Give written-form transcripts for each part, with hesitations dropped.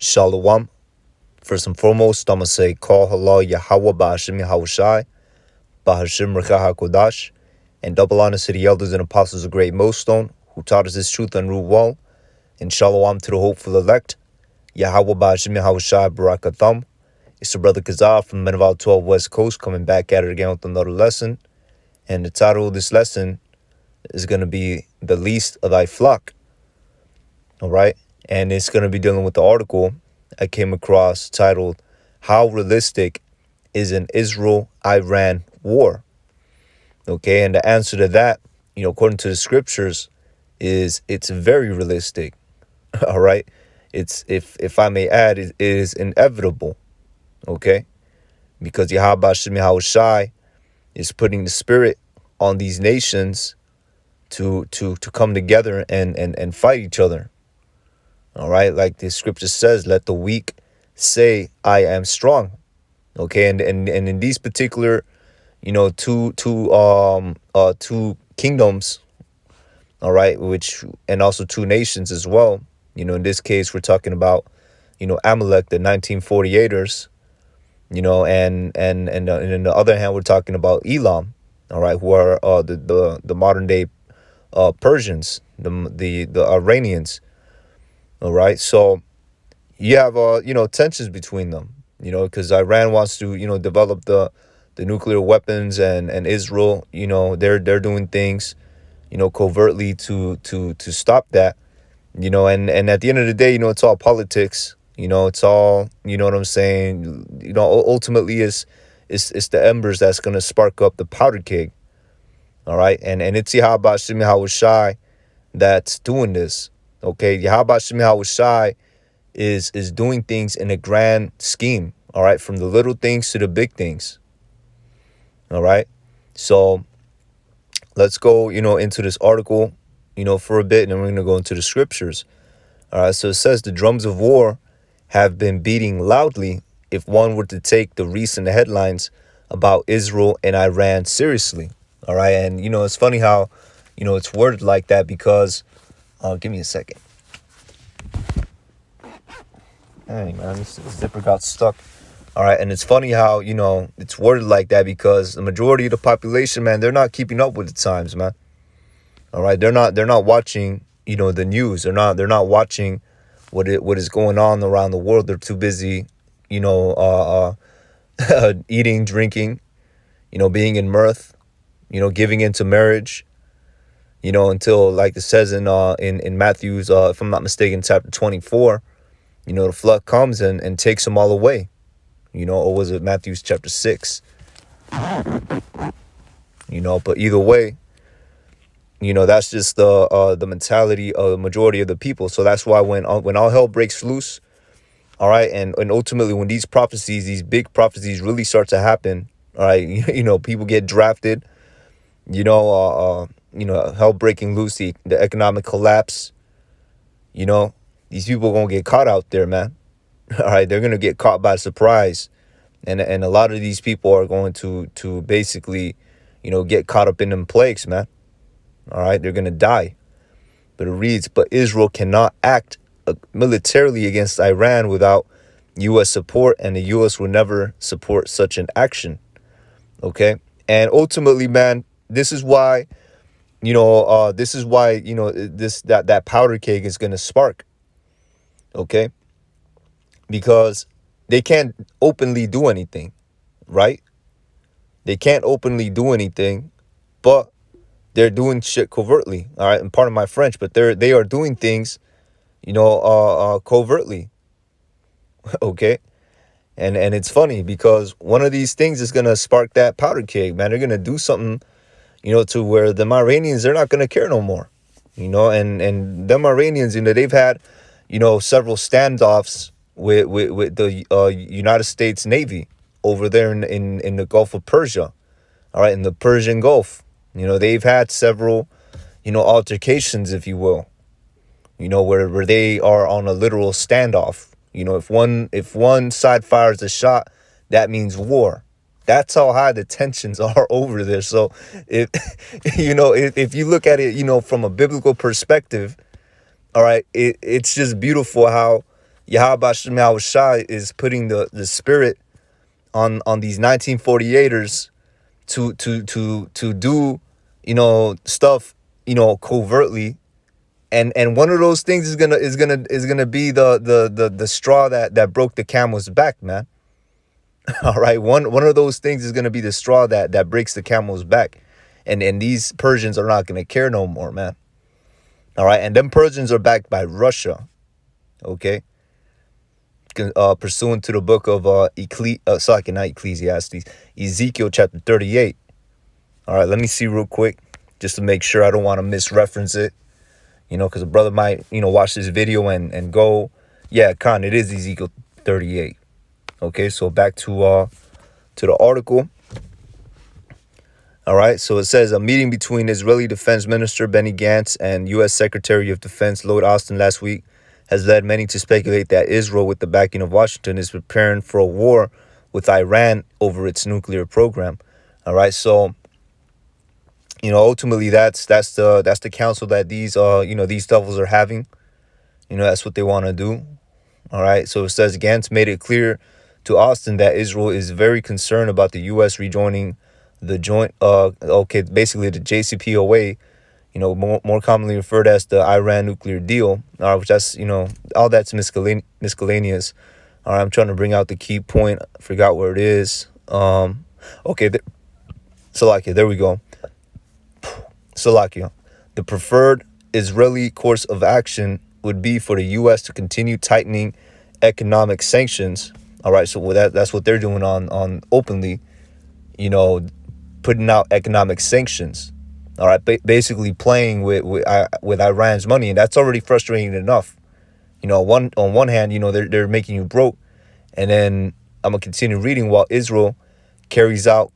Shalom. First and foremost, I'm going to say, Call Halal Yahweh Ba'ashim Yahushai, Ba'ashim Rekha HaKodash, and double honors to the elders and apostles of Great Millstone, who taught us this truth and root well, and Shalom to the hopeful elect, Yahweh Ba'ashim Yahushai Barakatham. It's your brother Kazar from Meneval 12 West Coast, coming back at it again with another lesson, and the title of this lesson is going to be The Least of Thy Flock, all right? And it's going to be dealing with the article I came across titled, How Realistic is an Israel-Iran War? Okay, and the answer to that, according to the scriptures, is it's very realistic. All right, it's if I may add, it is inevitable. Okay, because Yahweh Shemi Shai is putting the spirit on these nations to come together and fight each other. All right, like the scripture says, let the weak say, I am strong. Okay, and in these particular, two kingdoms, all right, which and also two nations as well. In this case, we're talking about, Amalek, the 1948ers, and and on the other hand, we're talking about Elam, all right, who are the modern day Persians, the Iranians. All right, so you have tensions between them, because Iran wants to develop the nuclear weapons, and Israel, they're doing things covertly to stop that, and at the end of the day, it's all politics. It's all, what I'm saying, ultimately it's the embers that's going to spark up the powder keg. All right, and it's Yahweh Shemi Hawashai that's doing this. Okay, Yahweh Shemi Hawashai is doing things in a grand scheme, all right, from the little things to the big things. All right, so let's go into this article for a bit, and then we're going to go into the scriptures. All right, so it says the drums of war have been beating loudly if one were to take the recent headlines about Israel and Iran seriously. All right, and it's funny how it's worded like that, because give me a second. Hey man, this zipper got stuck. All right, and it's funny how it's worded like that, because the majority of the population, man, they're not keeping up with the times, man. All right, they're not watching the news. They're not watching what is going on around the world. They're too busy eating, drinking, being in mirth, giving into marriage, until, like it says in Matthew's, if I'm not mistaken, chapter 24. The flood comes and takes them all away. Or was it Matthew's chapter 6? But either way, that's just the mentality of the majority of the people. So that's why when all hell breaks loose, all right, and ultimately when these big prophecies really start to happen, all right, people get drafted, hell breaking loose, the economic collapse, these people are gonna get caught out there, man. All right, they're gonna get caught by surprise, and a lot of these people are going to basically, get caught up in them plagues, man. All right, they're gonna die. But it reads, but Israel cannot act militarily against Iran without U.S. support, and the U.S. will never support such an action. Okay, and ultimately, man, this is why, that powder keg is gonna spark. Okay, because they can't openly do anything, right? They can't openly do anything, but they're doing shit covertly. All right, and pardon my French, but they are doing things, covertly. Okay, and it's funny because one of these things is gonna spark that powder keg, man. They're gonna do something, to where the Iranians, they're not gonna care no more, and them Iranians, they've had, several standoffs with the United States Navy over there in the Gulf of Persia, all right, in the Persian Gulf. They've had several, altercations, if you will, where they are on a literal standoff. If one side fires a shot, that means war. That's how high the tensions are over there. So if if you look at it, from a biblical perspective, all right, it's just beautiful how, Yahweh Shem Shai is putting the spirit on these 1948ers to do, stuff, covertly. And one of those things is gonna be the straw that broke the camel's back, man. All right, one of those things is gonna be the straw that breaks the camel's back, and these Persians are not gonna care no more, man. All right, and them Persians are backed by Russia, okay, pursuant to the book of not Ecclesiastes, Ezekiel chapter 38. All right, let me see real quick, just to make sure I don't want to misreference it. Because a brother might, watch this video and go, yeah, Khan, it is Ezekiel 38. Okay, so back to the article. All right, so it says a meeting between Israeli Defense Minister Benny Gantz and U.S. Secretary of Defense Lloyd Austin last week has led many to speculate that Israel, with the backing of Washington, is preparing for a war with Iran over its nuclear program. All right, so ultimately that's the counsel that these devils are having. That's what they want to do. All right, so it says Gantz made it clear to Austin that Israel is very concerned about the U.S. rejoining the basically the JCPOA, more commonly referred as the Iran nuclear deal, which that's, all that's miscellaneous. All right, I'm trying to bring out the key point. I forgot where it is. Okay, Salakia, there we go. Salakia, the preferred Israeli course of action would be for the U.S. to continue tightening economic sanctions. All right, so that's what they're doing on openly, putting out economic sanctions. All right, basically playing with Iran's money, and that's already frustrating enough. On one hand, they're making you broke, and then I'm gonna continue reading while Israel carries out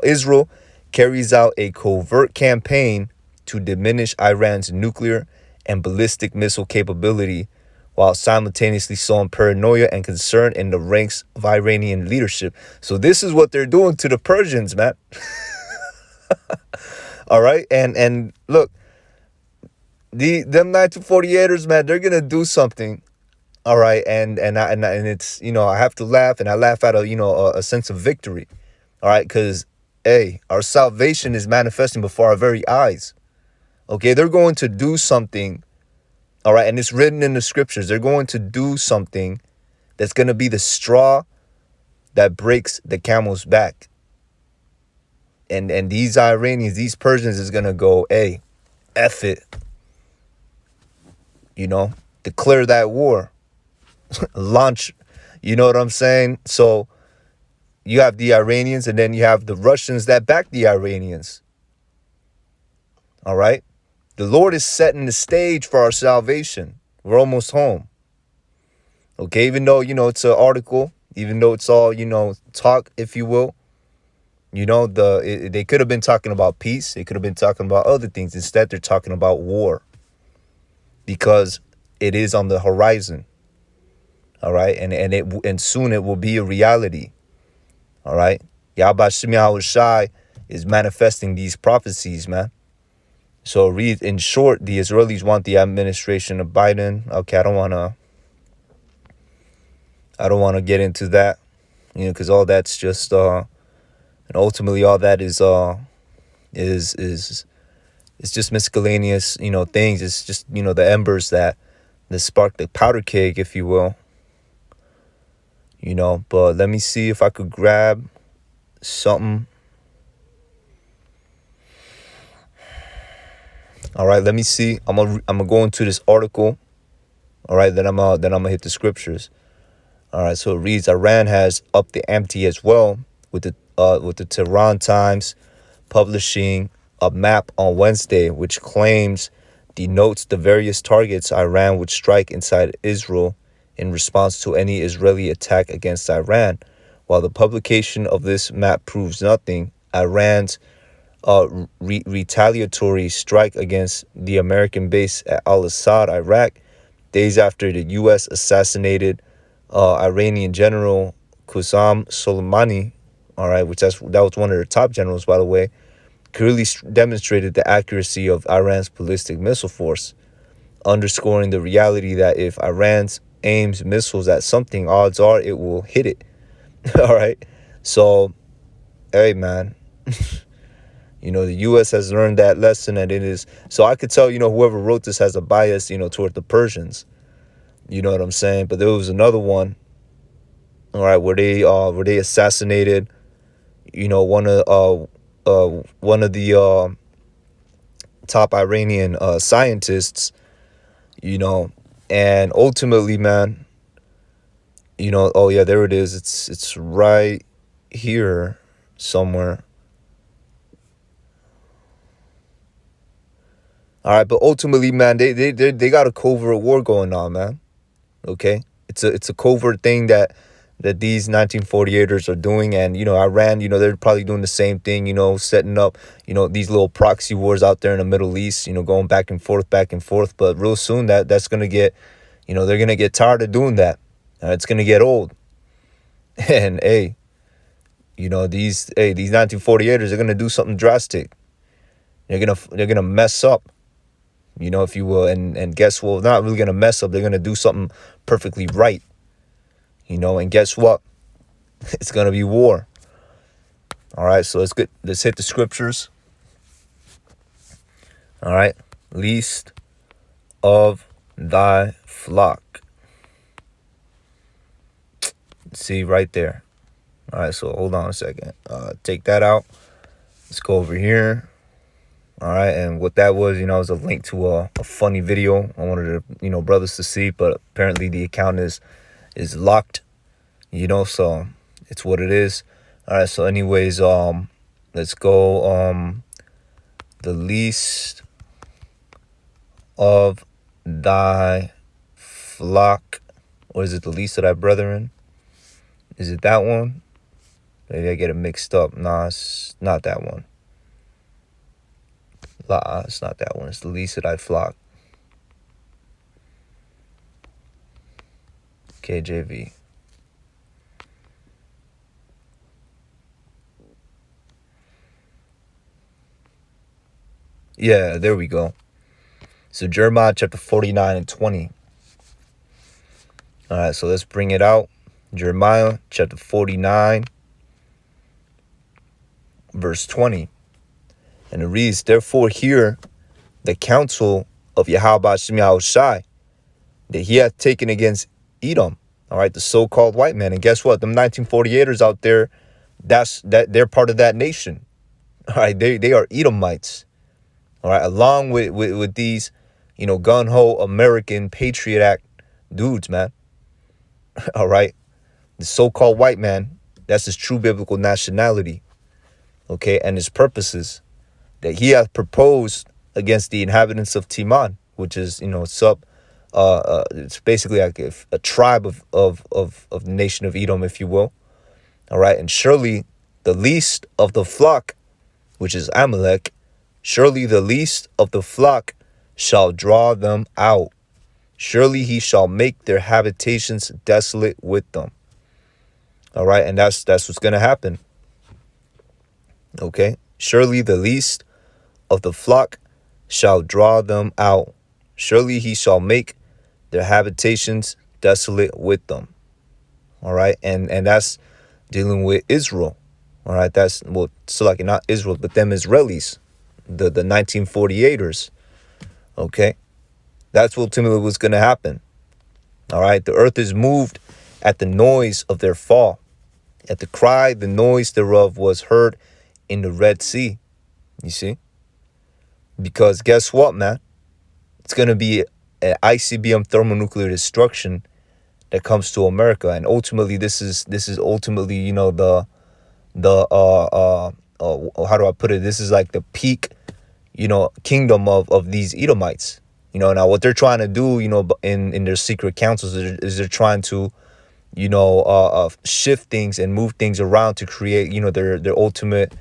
Israel carries out a covert campaign to diminish Iran's nuclear and ballistic missile capability, while simultaneously sowing paranoia and concern in the ranks of Iranian leadership. So this is what they're doing to the Persians, man. All right, and look, them 1948ers, man, they're gonna do something. All right, and it's, I have to laugh, and I laugh out of a sense of victory. All right, because hey, our salvation is manifesting before our very eyes. Okay, they're going to do something. All right, and it's written in the scriptures. They're going to do something that's going to be the straw that breaks the camel's back. And these Iranians, these Persians is going to go, hey, F it. Declare that war. Launch, you know what I'm saying? So you have the Iranians, and then you have the Russians that back the Iranians. All right? The Lord is setting the stage for our salvation. We're almost home. Okay, even though, it's an article, even though it's all, talk, if you will, they could have been talking about peace. They could have been talking about other things. Instead, they're talking about war, because it is on the horizon. All right, and soon it will be a reality. All right, Yahweh Shem Shai is manifesting these prophecies, man. So read, in short, the Israelis want the administration of Biden. Okay, I don't wanna get into that, because all that's just and ultimately all that is just miscellaneous, things. It's just, the embers that spark the powder keg, if you will. But let me see if I could grab something. All right, let me see. I'm gonna go into this article. All right, then I'm gonna hit the scriptures. All right, so it reads: Iran has upped the ante as well, with the Tehran Times publishing a map on Wednesday, which claims denotes the various targets Iran would strike inside Israel in response to any Israeli attack against Iran. While the publication of this map proves nothing, Iran's retaliatory strike against the American base at Al-Assad, Iraq, days after the U.S. assassinated Iranian General Qasem Soleimani, all right, that was one of their top generals, by the way, clearly demonstrated the accuracy of Iran's ballistic missile force. underscoring the reality that if Iran aims missiles at something, odds are it will hit it. All right. So, hey, man, the U.S. has learned that lesson, and it is. So I could tell, whoever wrote this has a bias, toward the Persians. You know what I'm saying? But there was another one, all right, where they assassinated, one of the top Iranian scientists, you know, and ultimately, man, oh yeah, there it is. It's right here somewhere. All right, but ultimately, man, they got a covert war going on, man. Okay, it's a covert thing that these 1948ers are doing, and Iran, they're probably doing the same thing, setting up, these little proxy wars out there in the Middle East, going back and forth, back and forth. But real soon that's gonna get, they're gonna get tired of doing that. It's gonna get old, and hey, these 1948ers are gonna do something drastic. They're gonna mess up, if you will, and guess what? They're not really gonna mess up. They're gonna do something perfectly right, and guess what? It's gonna be war. All right, so let's hit the scriptures. All right, least of thy flock. See right there. All right, so hold on a second. Take that out. Let's go over here. All right, and what that was, was a link to a funny video I wanted to, brothers to see, but apparently the account is locked, so it's what it is. All right, so anyways, let's go. The least of thy flock, or is it the least of thy brethren? Is it that one? Maybe I get it mixed up. Nah, it's not that one. It's not that one. It's the least of thy flock. KJV. Yeah, there we go. So Jeremiah chapter 49 and 20. All right, so let's bring it out. Jeremiah chapter 49, verse 20. And it reads, therefore hear the counsel of Yahweh Shem Yahushai that he hath taken against Edom. All right, the so-called white man. And guess what? Them 1948ers out there, they're part of that nation. All right, they are Edomites. All right, along with these, gun-ho American Patriot Act dudes, man. All right, the so-called white man, that's his true biblical nationality. Okay, and his purposes that he hath proposed against the inhabitants of Timan, which is, it's basically like a tribe of the nation of Edom, if you will. All right, and surely the least of the flock, which is Amalek, surely the least of the flock shall draw them out. Surely he shall make their habitations desolate with them. All right, and that's what's going to happen. Okay, surely the least of the flock shall draw them out. Surely he shall make their habitations desolate with them. All right, and that's dealing with Israel. All right, that's, well, so like not Israel, but them Israelis, the 1948ers. Okay, that's what ultimately was going to happen. All right, the earth is moved at the noise of their fall. At the cry, the noise thereof was heard in the Red Sea. You see? Because guess what, man? It's going to be an ICBM thermonuclear destruction that comes to America, and ultimately, this is ultimately, the how do I put it? This is like the peak, kingdom of these Edomites. Now what they're trying to do, in their secret councils is they're trying to, shift things and move things around to create, their ultimate,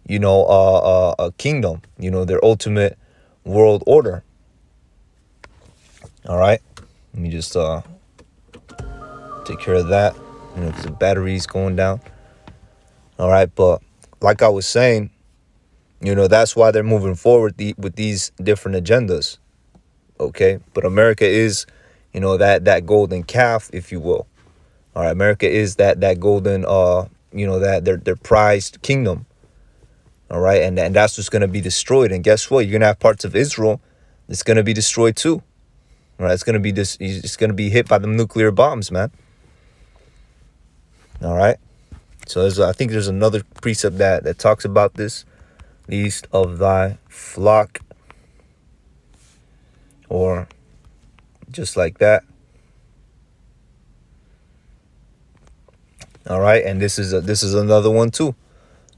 a kingdom, their ultimate world order. All right, let me just take care of that, because the battery's going down. All right, but like I was saying, that's why they're moving forward with these different agendas. Okay, but America is, that golden calf, if you will. All right, America is that golden, that their prized kingdom. All right, and that's what's gonna be destroyed. And guess what? You're gonna have parts of Israel that's gonna be destroyed too. All right, it's gonna be this. It's gonna be hit by the nuclear bombs, man. All right. So I think there's another precept that talks about this. Least of thy flock, or just like that. All right, and this is another one too.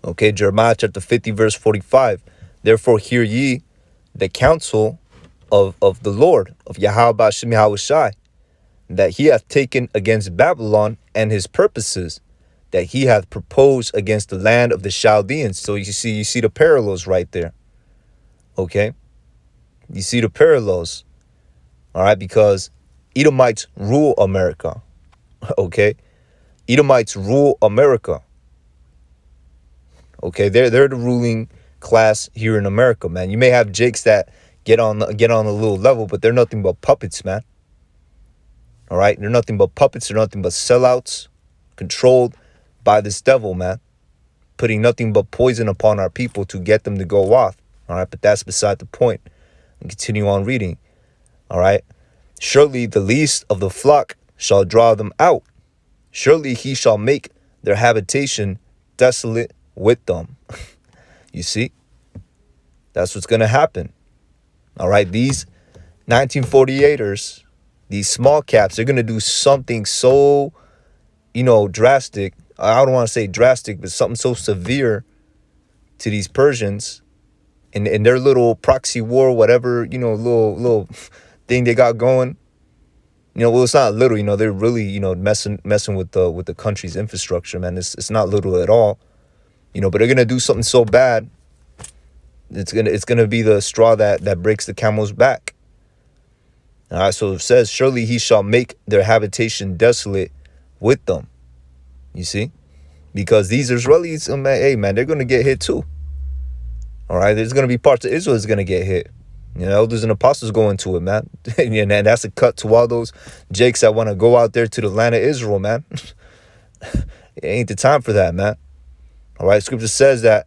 Okay, Jeremiah chapter 50 verse 45. Therefore hear ye the counsel of the Lord, of Yahweh Bashim Yahushai, that he hath taken against Babylon, and his purposes that he hath proposed against the land of the Chaldeans. So you see the parallels right there. Okay, you see the parallels. All right, because Edomites rule America. Okay, Edomites rule America. Okay, they're the ruling class here in America, man. You may have Jakes that get on a little level, but they're nothing but puppets, man. All right, they're nothing but puppets. They're nothing but sellouts, controlled by this devil, man, putting nothing but poison upon our people to get them to go off. All right, but that's beside the point. And continue on reading. All right, surely the least of the flock shall draw them out. Surely he shall make their habitation desolate with them. You see, that's what's gonna happen. All right, these 1948ers, these small caps, they're gonna do something so, drastic. I don't want to say drastic, but something so severe to these Persians in their little proxy war, whatever, little thing they got going. Well, it's not little. They're really, messing with the country's infrastructure, man. It's not little at all. But they're gonna do something so bad. It's gonna be the straw that breaks the camel's back. All right, so it says, surely he shall make their habitation desolate with them. You see, because these Israelis, hey man, they're gonna get hit too. All right, there's gonna be parts of Israel that's gonna get hit. Elders and apostles go into it, man. And that's a cut to all those Jakes that want to go out there to the land of Israel, man. It ain't the time for that, man. All right, scripture says that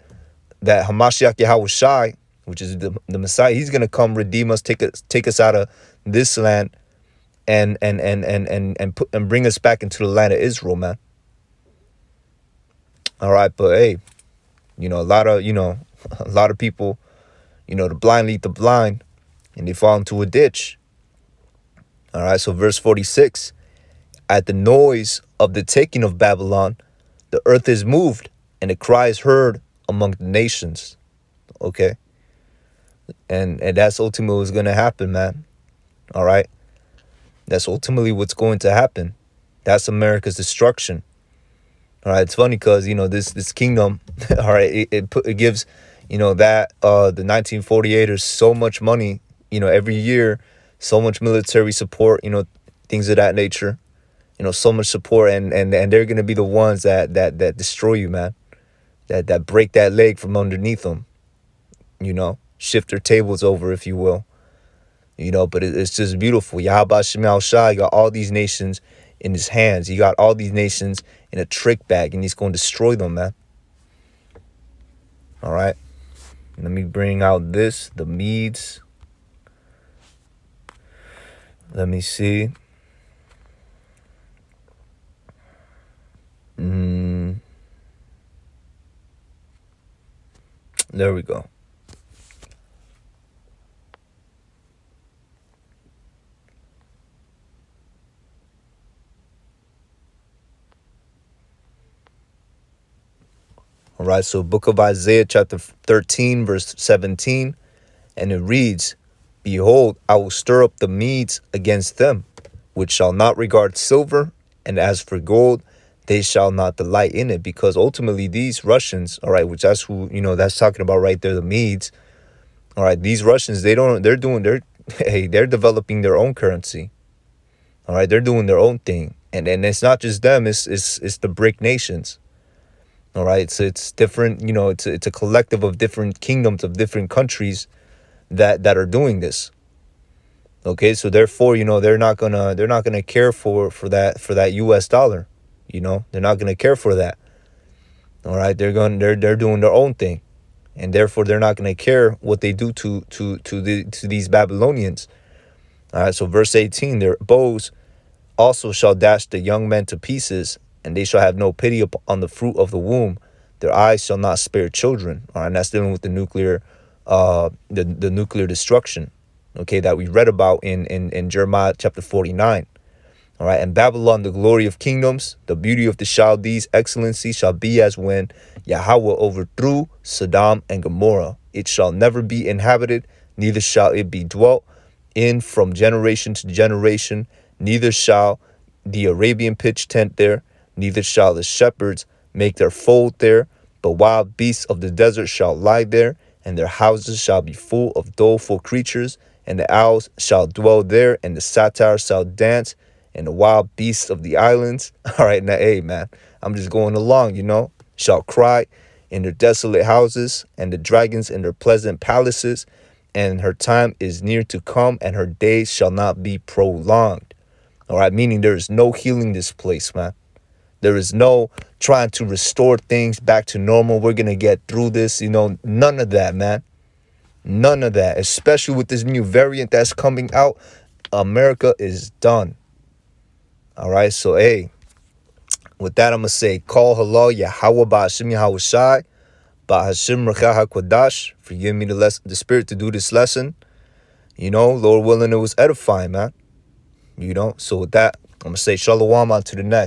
Hamashiach Yahushai, which is the Messiah, he's gonna come redeem us, take us out of this land and bring us back into the land of Israel, man. All right, but hey, a lot of people, the blind lead the blind, and they fall into a ditch. All right, so verse 46, at the noise of the taking of Babylon, the earth is moved, and the cry is heard among the nations. Okay, and that's ultimately what's gonna happen, man. All right, that's ultimately what's going to happen. That's America's destruction. All right, it's funny because this kingdom, all right, it gives that the 1948ers so much money, every year, so much military support, things of that nature, so much support, and they're gonna be the ones that destroy you, man, that break that leg from underneath them, shift their tables over, if you will, but it's just beautiful. Yahweh Shemal Shai got all these nations in his hands. He got all these nations in a trick bag, and he's going to destroy them, man. All right, let me bring out the Medes. Let me see. There we go. All right, so book of Isaiah chapter 13 verse 17, and it reads, behold, I will stir up the Medes against them, which shall not regard silver, and as for gold, they shall not delight in it. Because ultimately these Russians, all right, which that's who, that's talking about right there, the Medes. All right, these Russians, they're developing their own currency. All right, they're doing their own thing. And it's not just them, it's the BRIC nations. All right, so it's different, it's a collective of different kingdoms, of different countries that are doing this. Okay, so therefore, they're not gonna care for that US dollar. They're not gonna care for that. All right, they're doing their own thing. And therefore they're not gonna care what they do to these Babylonians. All right, so verse 18, their bows also shall dash the young men to pieces, and they shall have no pity on the fruit of the womb. Their eyes shall not spare children. All right, and that's dealing with the nuclear, the nuclear destruction, okay, that we read about in Jeremiah chapter 49. All right, and Babylon, the glory of kingdoms, the beauty of the Chaldees, excellency shall be as when Yahweh overthrew Sodom and Gomorrah. It shall never be inhabited, neither shall it be dwelt in from generation to generation, neither shall the Arabian pitch tent there, neither shall the shepherds make their fold there, but wild beasts of the desert shall lie there, and their houses shall be full of doleful creatures, and the owls shall dwell there, and the satyrs shall dance, and the wild beasts of the islands. All right, now, hey, man, I'm just going along, shall cry in their desolate houses, and the dragons in their pleasant palaces, and her time is near to come, and her days shall not be prolonged. All right, meaning there is no healing this place, man. There is no trying to restore things back to normal. We're going to get through this, none of that, man. None of that, especially with this new variant that's coming out. America is done. All right, so hey, with that, I'm going to say, call halal Yahweh Ba'ashim Yahweh Shai, Ba'ashim Rakah HaKwadash, for giving me the spirit to do this lesson. Lord willing, it was edifying, man. So with that, I'm going to say shalom on to the next.